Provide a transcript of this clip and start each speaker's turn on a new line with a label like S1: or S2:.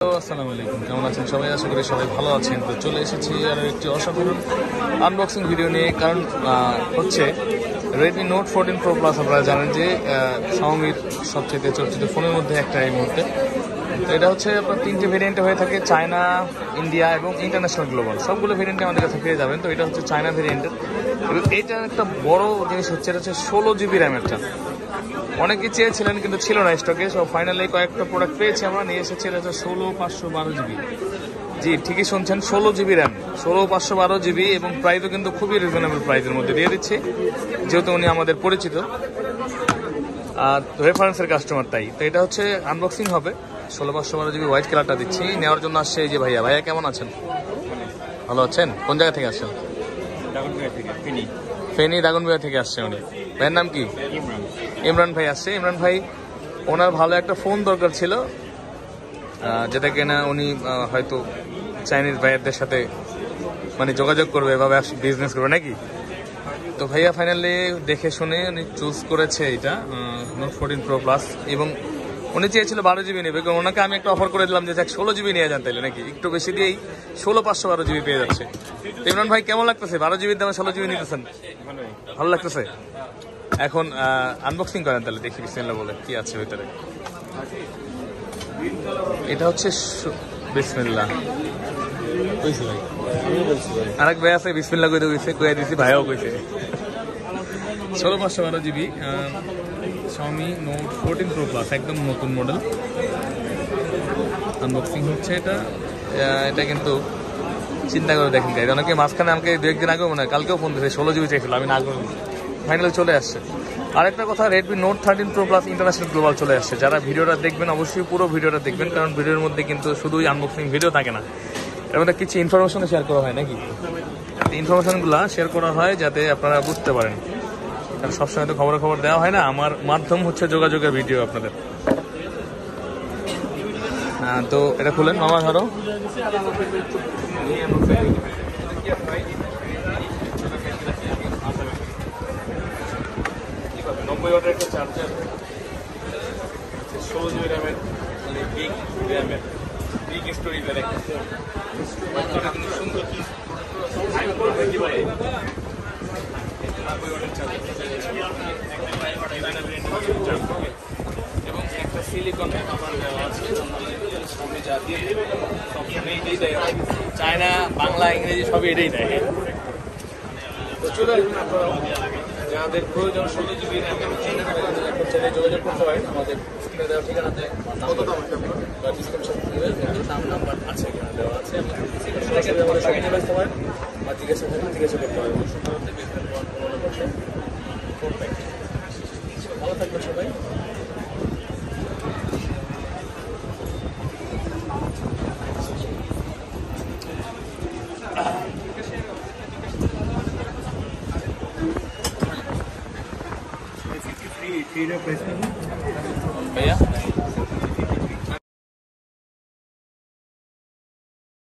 S1: আসসালামু আলাইকুম, কেমন আছেন সবাই? আশা করি সবাই ভালো আছেন। তো চলে এসেছি আর একটি অসাধারণ আনবক্সিং ভিডিও নিয়ে। কারণ হচ্ছে রেডমি নোট 14 প্রো প্লাস। আপনারা জানেন যে শাওমির সবচেয়ে চর্চিত ফোনের মধ্যে একটা এই মুহূর্তে। তো এটা হচ্ছে আপনার 3টে ভেরিয়েন্টে হয়ে থাকে, চায়না, ইন্ডিয়া এবং ইন্টারন্যাশনাল গ্লোবাল। সবগুলো ভেরিয়েন্টে আমাদের কাছে পেয়ে যাবেন। তো এটা হচ্ছে চায়না ভেরিয়েন্টের। এবং এইটার একটা বড় জিনিস হচ্ছে, এটা হচ্ছে 16 জিবি র্যামেরটা। অনেকে চেয়েছিলেন কিন্তু ছিল না স্টকে। সব ফাইনালি কয়েকটা প্রোডাক্ট পেয়েছি আমরা, নিয়ে এসেছি। এটা হচ্ছে 16/512 জিবি। জি, ঠিকই শুনছেন, 16 জিবি র্যাম, 16/512 জিবি। এবং প্রাইসও কিন্তু খুবই রিজনেবল প্রাইসের মধ্যে দিয়ে দিচ্ছি, যেহেতু উনি আমাদের পরিচিত আর রেফারেন্সের কাস্টমার, তাই। তো এটা হচ্ছে আনবক্সিং হবে। 16/512 জিবি হোয়াইট কালারটা দিচ্ছি। নেওয়ার জন্য আসছে এই যে ভাইয়া। ভাইয়া কেমন আছেন? ভালো আছেন? কোন জায়গা থেকে আসছেন? ফেনী দাগনভূঞা থেকে আসছে উনি। ভাইয়ের নাম কি? ইমরান ভাই আসছে। ইমরান ভাই, ওনার ভালো একটা ফোন দরকার ছিল, যেটা কিনা উনি হয়তো চাইনিজ ভাইয়ারদের সাথে মানে যোগাযোগ করবে, এভাবে বিজনেস করবে নাকি। তো ভাইয়া ফাইনালি দেখে শুনে উনি চুজ করেছে এটা নোট 14 প্রো প্লাস। এবং উনি চেয়েছিল 12 জিবি নেবে, কারণ ওনাকে আমি একটা অফার করে দিলাম যে 16 জিবি নিয়ে যান তাইলে, নাকি একটু বেশি দিয়েই 16/512 জিবি পেয়ে যাচ্ছে। তো ইমরান ভাই কেমন লাগতেছে? 12 জিবির দামে 16 জিবি নিতেছেন, ভালো লাগতেছে? এখন আনবক্সিং করেন তাহলে, দেখি বিসমিল্লাহ বলে কি আছে ভিতরে। এটা হচ্ছে বিসমিল্লাহ কইছি ভাই, আরেক ভাই আছে বিসমিল্লাহ কইতে কইছে, কইয়া দিছি, ভাইও কইছে। 16/512 GB Xiaomi note 14 pro plus, একদম নতুন মডেল। আনবক্সিং হচ্ছে এটা। এটা কিন্তু চিন্তা করে দেখেন, গাইড অনেকে মাঝখানে আমাকে 2-1 দিন আগেও মনে হয় কালকেও ফোন দিয়েছে, 16 জিবি চাইছিল, আমি না করে ফাইনাল চলে আসছে। আরেকটা কথা, Redmi note 13 pro plus international global চলে আসছে। যারা ভিডিওটা দেখবেন অবশ্যই পুরো ভিডিওটা দেখবেন, কারণ ভিডিওর মধ্যে কিন্তু শুধুই আনবক্সিং ভিডিও থাকে না, এর মধ্যে কিছু ইনফরমেশনও শেয়ার করা হয় নাকি। ইনফরমেশনগুলো শেয়ার করা হয় যাতে আপনারা বুঝতে পারেন, কারণ সবসময় তো খবর দেওয়া হয় না। আমার মাধ্যম হচ্ছে যোগাযোগের ভিডিও আপনাদের। তো এটা খুলেন মামা, ধরো। একটা চার্জার, 16 জিবি র্যামের, মানে বিগ স্টোরেজের একটা সুন্দর এবং একটা সিলিকন দেওয়া আছে। চায়না, বাংলা, ইংরেজি সবই এটাই দেয়। তো চলে আসবেন আপনারা, যাদের প্রয়োজন 16 জিবি র্যামের যোগাযোগ করতে পারেন আমাদের স্ক্রিনে দেওয়া ঠিকানাতে। নাম নাম্বার আছে, এখানে দেওয়া আছে। আসতে পারেন বা জিজ্ঞাসা করতে পারেন। ভালো থাকবেন সবাই। भैया